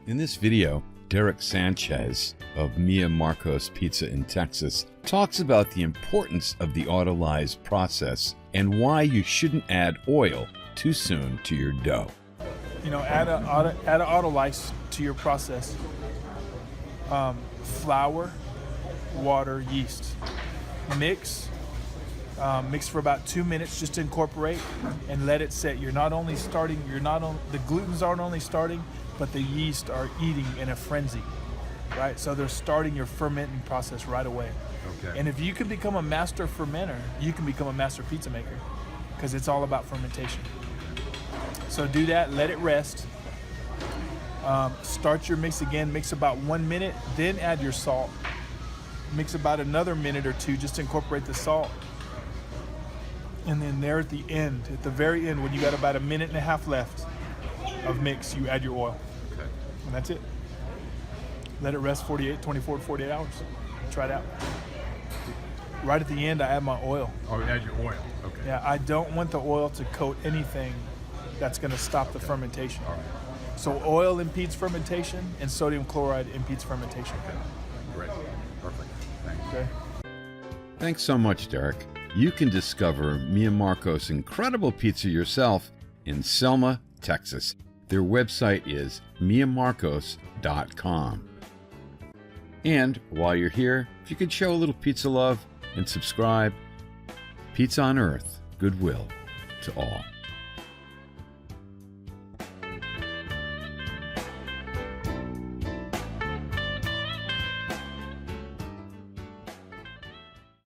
In this video, Derek Sanchez of Mia Marcos Pizza in Texas talks about the importance of the Autolyse process and why you shouldn't add oil too soon to your dough. You know, add a Autolyse to your process. Flour, water, yeast. Mix for about 2 minutes just to incorporate and let it set. The glutens aren't only starting, but the yeast are eating in a frenzy, right? So they're starting your fermenting process right away. Okay. And if you can become a master fermenter, you can become a master pizza maker, because it's all about fermentation. So do that, let it rest. Start your mix again, mix about 1 minute, then add your salt. Mix about another minute or two just to incorporate the salt. And then there at the end, at the very end, when you got about a minute and a half left of mix, you add your oil. Okay. And that's it. Let it rest 24 to 48 hours. Try it out. Right at the end, I add my oil. Oh, you add your oil. Okay. Yeah, I don't want the oil to coat anything that's going to stop the fermentation. All right. So oil impedes fermentation, and sodium chloride impedes fermentation. Okay. Great. Perfect. Thanks. Okay. Thanks so much, Derek. You can discover Mia Marcos' incredible pizza yourself in Selma, Texas. Their website is miamarcos.com. And while you're here, if you could show a little pizza love and subscribe, Pizza on Earth, goodwill to all.